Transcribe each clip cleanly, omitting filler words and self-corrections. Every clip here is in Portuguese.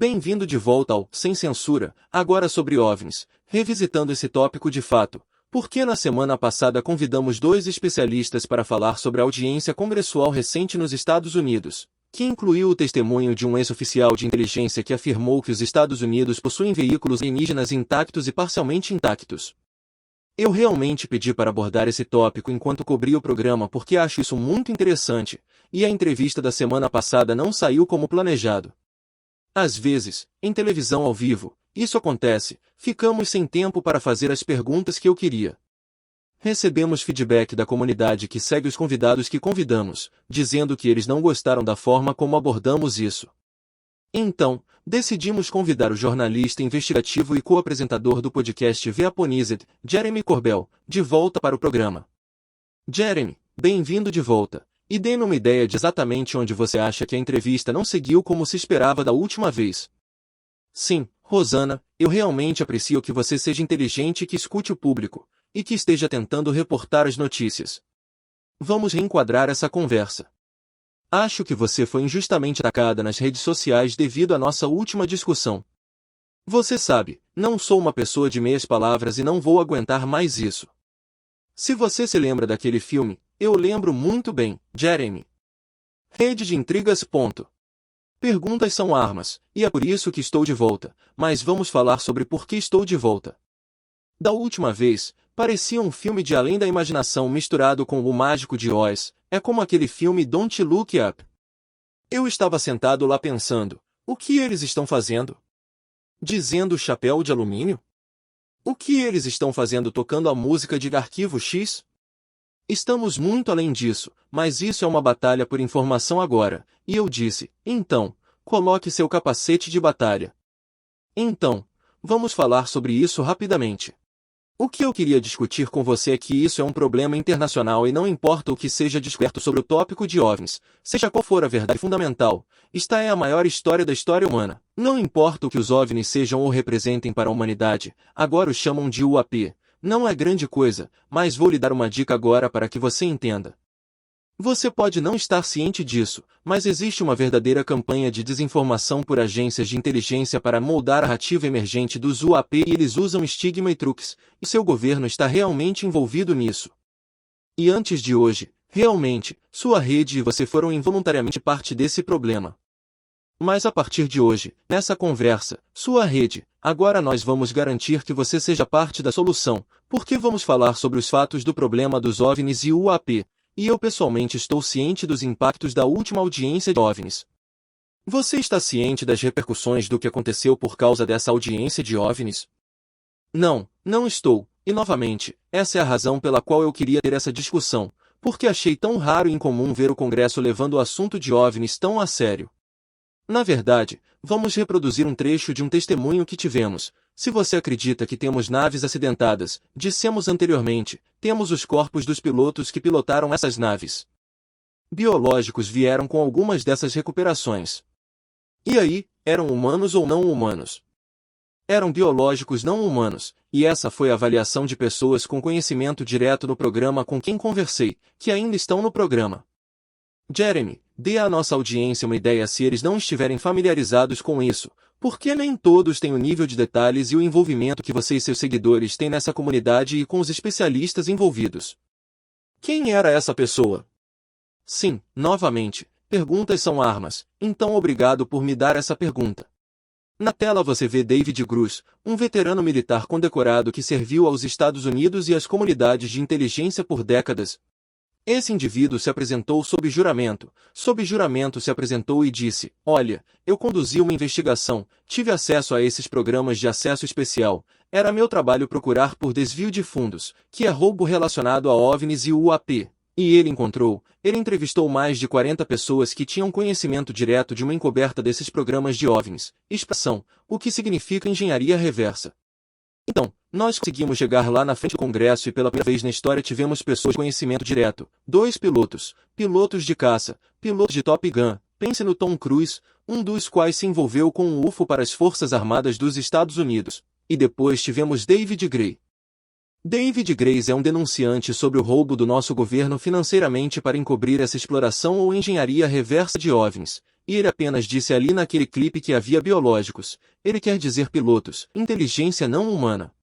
Bem-vindo de volta ao Sem Censura, agora sobre OVNIs, revisitando esse tópico de fato, porque na semana passada convidamos dois especialistas para falar sobre a audiência congressual recente nos Estados Unidos, que incluiu o testemunho de um ex-oficial de inteligência que afirmou que os Estados Unidos possuem veículos alienígenas intactos e parcialmente intactos. Eu realmente pedi para abordar esse tópico enquanto cobri o programa porque acho isso muito interessante, e a entrevista da semana passada não saiu como planejado. Às vezes, em televisão ao vivo, isso acontece, ficamos sem tempo para fazer as perguntas que eu queria. Recebemos feedback da comunidade que segue os convidados que convidamos, dizendo que eles não gostaram da forma como abordamos isso. Então, decidimos convidar o jornalista investigativo e co-apresentador do podcast Veaponized, Jeremy Corbell, de volta para o programa. Jeremy, bem-vindo de volta. E dê-me uma ideia de exatamente onde você acha que a entrevista não seguiu como se esperava da última vez. Sim, Rosana, eu realmente aprecio que você seja inteligente e que escute o público, e que esteja tentando reportar as notícias. Vamos reenquadrar essa conversa. Acho que você foi injustamente atacada nas redes sociais devido à nossa última discussão. Você sabe, não sou uma pessoa de meias palavras e não vou aguentar mais isso. Se você se lembra daquele filme, eu lembro muito bem, Jeremy. Rede de intrigas. Perguntas são armas, e é por isso que estou de volta, mas vamos falar sobre por que estou de volta. Da última vez, parecia um filme de além da imaginação misturado com o mágico de Oz, é como aquele filme Don't Look Up. Eu estava sentado lá pensando, o que eles estão fazendo? Dizendo chapéu de alumínio? O que eles estão fazendo tocando a música de Arquivo X? Estamos muito além disso, mas isso é uma batalha por informação agora, e eu disse, então, coloque seu capacete de batalha. Então, vamos falar sobre isso rapidamente. O que eu queria discutir com você é que isso é um problema internacional e não importa o que seja descoberto sobre o tópico de OVNIs, seja qual for a verdade fundamental, esta é a maior história da história humana. Não importa o que os OVNIs sejam ou representem para a humanidade, agora os chamam de UAP. Não é grande coisa, mas vou lhe dar uma dica agora para que você entenda. Você pode não estar ciente disso, mas existe uma verdadeira campanha de desinformação por agências de inteligência para moldar a narrativa emergente dos UAP e eles usam estigma e truques, e seu governo está realmente envolvido nisso. E antes de hoje, realmente, sua rede e você foram involuntariamente parte desse problema. Mas a partir de hoje, nessa conversa, sua rede, agora nós vamos garantir que você seja parte da solução, porque vamos falar sobre os fatos do problema dos OVNIs e UAP, e eu pessoalmente estou ciente dos impactos da última audiência de OVNIs. Você está ciente das repercussões do que aconteceu por causa dessa audiência de OVNIs? Não, não estou, e novamente, essa é a razão pela qual eu queria ter essa discussão, porque achei tão raro e incomum ver o Congresso levando o assunto de OVNIs tão a sério. Na verdade, vamos reproduzir um trecho de um testemunho que tivemos. Se você acredita que temos naves acidentadas, dissemos anteriormente, temos os corpos dos pilotos que pilotaram essas naves. Biológicos vieram com algumas dessas recuperações. E aí, eram humanos ou não humanos? Eram biológicos não humanos, e essa foi a avaliação de pessoas com conhecimento direto no programa com quem conversei, que ainda estão no programa. Jeremy, dê à nossa audiência uma ideia se eles não estiverem familiarizados com isso, porque nem todos têm o nível de detalhes e o envolvimento que você e seus seguidores têm nessa comunidade e com os especialistas envolvidos. Quem era essa pessoa? Sim, novamente, perguntas são armas, então obrigado por me dar essa pergunta. Na tela você vê David Grush, um veterano militar condecorado que serviu aos Estados Unidos e às comunidades de inteligência por décadas. Esse indivíduo se apresentou sob juramento se apresentou e disse, olha, eu conduzi uma investigação, tive acesso a esses programas de acesso especial, era meu trabalho procurar por desvio de fundos, que é roubo relacionado a OVNIs e UAP. E ele entrevistou mais de 40 pessoas que tinham conhecimento direto de uma encoberta desses programas de OVNIs, expressão, o que significa engenharia reversa. Então, nós conseguimos chegar lá na frente do Congresso e pela primeira vez na história tivemos pessoas de conhecimento direto. 2 pilotos de caça, pilotos de Top Gun, pense no Tom Cruise, um dos quais se envolveu com um UFO para as Forças Armadas dos Estados Unidos. E depois tivemos David Gray. David Grace é um denunciante sobre o roubo do nosso governo financeiramente para encobrir essa exploração ou engenharia reversa de OVNIs, e ele apenas disse ali naquele clipe que havia biológicos. Ele quer dizer pilotos, inteligência não humana.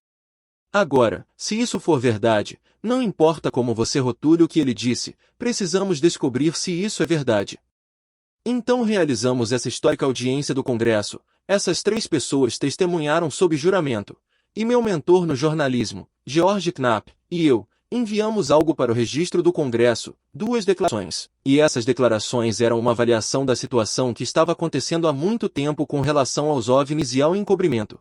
Agora, se isso for verdade, não importa como você rotule o que ele disse, precisamos descobrir se isso é verdade. Então realizamos essa histórica audiência do Congresso. Essas 3 pessoas testemunharam sob juramento. E meu mentor no jornalismo, George Knapp, e eu, enviamos algo para o registro do Congresso, 2 declarações. E essas declarações eram uma avaliação da situação que estava acontecendo há muito tempo com relação aos OVNIs e ao encobrimento.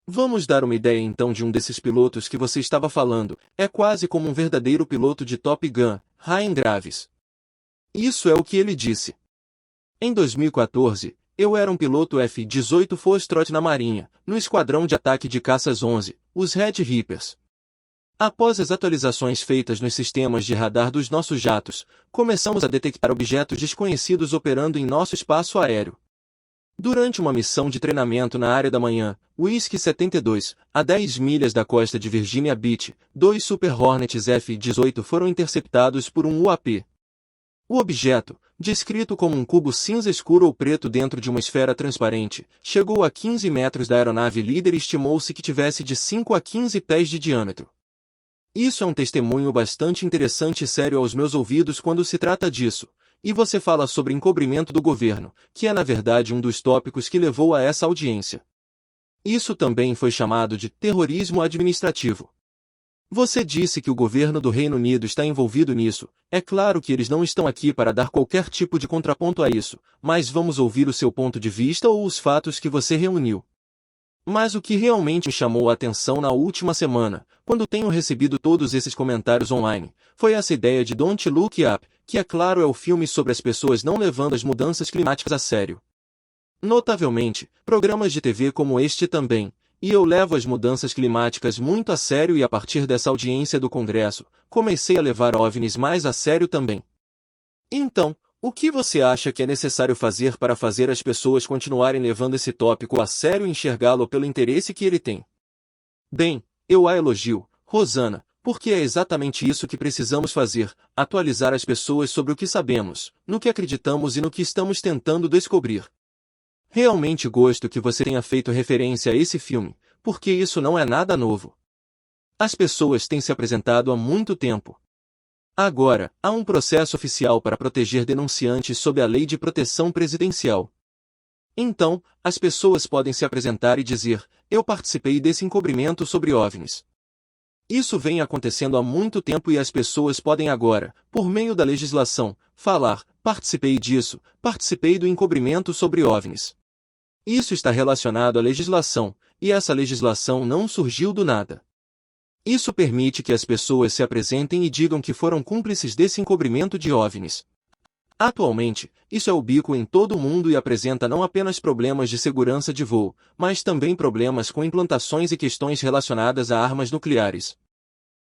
Vamos dar uma ideia então de um desses pilotos que você estava falando. É quase como um verdadeiro piloto de Top Gun, Ryan Graves. Isso é o que ele disse. Em 2014, eu era um piloto F-18 Foxtrot na Marinha, no Esquadrão de Ataque de Caças 11, os Red Reapers. Após as atualizações feitas nos sistemas de radar dos nossos jatos, começamos a detectar objetos desconhecidos operando em nosso espaço aéreo. Durante uma missão de treinamento na área da manhã, Whiskey 72, a 10 milhas da costa de Virginia Beach, 2 Super Hornets F-18 foram interceptados por um UAP. O objeto, descrito como um cubo cinza escuro ou preto dentro de uma esfera transparente, chegou a 15 metros da aeronave líder e estimou-se que tivesse de 5 a 15 pés de diâmetro. Isso é um testemunho bastante interessante e sério aos meus ouvidos quando se trata disso. E você fala sobre encobrimento do governo, que é na verdade um dos tópicos que levou a essa audiência. Isso também foi chamado de terrorismo administrativo. Você disse que o governo do Reino Unido está envolvido nisso. É claro que eles não estão aqui para dar qualquer tipo de contraponto a isso, mas vamos ouvir o seu ponto de vista ou os fatos que você reuniu. Mas o que realmente me chamou a atenção na última semana, quando tenho recebido todos esses comentários online, foi essa ideia de Don't Look Up, que é claro é o filme sobre as pessoas não levando as mudanças climáticas a sério. Notavelmente, programas de TV como este também, e eu levo as mudanças climáticas muito a sério e a partir dessa audiência do Congresso, comecei a levar OVNIs mais a sério também. Então, o que você acha que é necessário fazer para fazer as pessoas continuarem levando esse tópico a sério e enxergá-lo pelo interesse que ele tem? Bem, eu a elogio, Rosana, porque é exatamente isso que precisamos fazer, atualizar as pessoas sobre o que sabemos, no que acreditamos e no que estamos tentando descobrir. Realmente gosto que você tenha feito referência a esse filme, porque isso não é nada novo. As pessoas têm se apresentado há muito tempo. Agora, há um processo oficial para proteger denunciantes sob a Lei de Proteção Presidencial. Então, as pessoas podem se apresentar e dizer, eu participei desse encobrimento sobre OVNIs. Isso vem acontecendo há muito tempo e as pessoas podem agora, por meio da legislação, falar, participei disso, participei do encobrimento sobre OVNIs. Isso está relacionado à legislação, e essa legislação não surgiu do nada. Isso permite que as pessoas se apresentem e digam que foram cúmplices desse encobrimento de OVNIs. Atualmente, isso é ubiquo em todo o mundo e apresenta não apenas problemas de segurança de voo, mas também problemas com implantações e questões relacionadas a armas nucleares.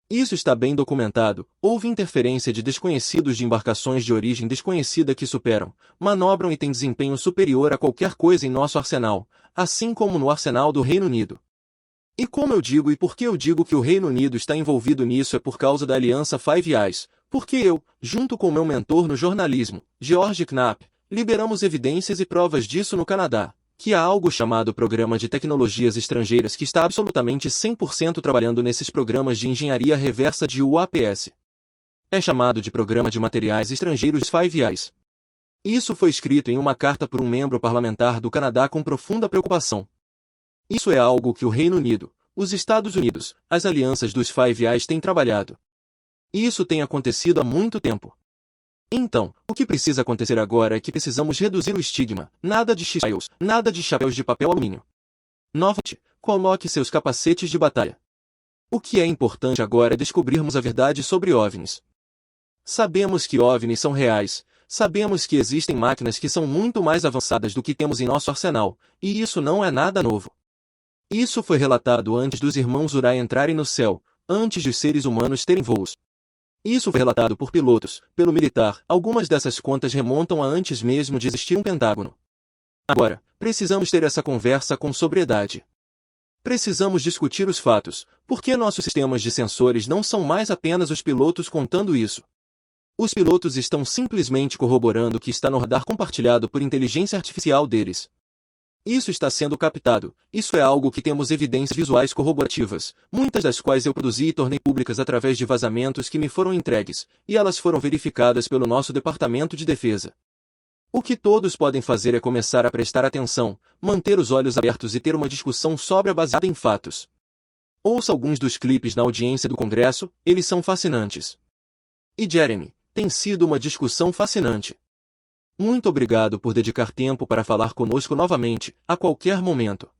Isso está bem documentado. Houve interferência de desconhecidos de embarcações de origem desconhecida que superam, manobram e têm desempenho superior a qualquer coisa em nosso arsenal, assim como no arsenal do Reino Unido. E como eu digo e por que eu digo que o Reino Unido está envolvido nisso é por causa da aliança Five Eyes, porque eu, junto com meu mentor no jornalismo, George Knapp, liberamos evidências e provas disso no Canadá, que há algo chamado Programa de Tecnologias Estrangeiras que está absolutamente 100% trabalhando nesses programas de engenharia reversa de UAPS. É chamado de Programa de Materiais Estrangeiros Five Eyes. Isso foi escrito em uma carta por um membro parlamentar do Canadá com profunda preocupação. Isso é algo que o Reino Unido, os Estados Unidos, as alianças dos Five Eyes têm trabalhado. E isso tem acontecido há muito tempo. Então, o que precisa acontecer agora é que precisamos reduzir o estigma, nada de X-Files, nada de chapéus de papel alumínio. Novamente, coloque seus capacetes de batalha. O que é importante agora é descobrirmos a verdade sobre OVNIs. Sabemos que OVNIs são reais, sabemos que existem máquinas que são muito mais avançadas do que temos em nosso arsenal, e isso não é nada novo. Isso foi relatado antes dos irmãos Uri entrarem no céu, antes de os seres humanos terem voos. Isso foi relatado por pilotos, pelo militar, algumas dessas contas remontam a antes mesmo de existir um Pentágono. Agora, precisamos ter essa conversa com sobriedade. Precisamos discutir os fatos, porque nossos sistemas de sensores não são mais apenas os pilotos contando isso. Os pilotos estão simplesmente corroborando o que está no radar compartilhado por inteligência artificial deles. Isso está sendo captado. Isso é algo que temos evidências visuais corroborativas, muitas das quais eu produzi e tornei públicas através de vazamentos que me foram entregues, e elas foram verificadas pelo nosso Departamento de Defesa. O que todos podem fazer é começar a prestar atenção, manter os olhos abertos e ter uma discussão sóbria baseada em fatos. Ouça alguns dos clipes na audiência do Congresso, eles são fascinantes. E Jeremy, tem sido uma discussão fascinante. Muito obrigado por dedicar tempo para falar conosco novamente, a qualquer momento.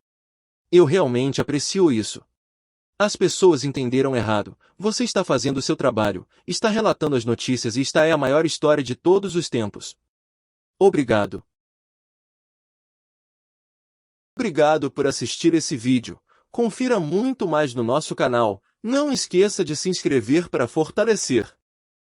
Eu realmente aprecio isso. As pessoas entenderam errado. Você está fazendo o seu trabalho, está relatando as notícias e esta é a maior história de todos os tempos. Obrigado. Obrigado por assistir esse vídeo. Confira muito mais no nosso canal. Não esqueça de se inscrever para fortalecer.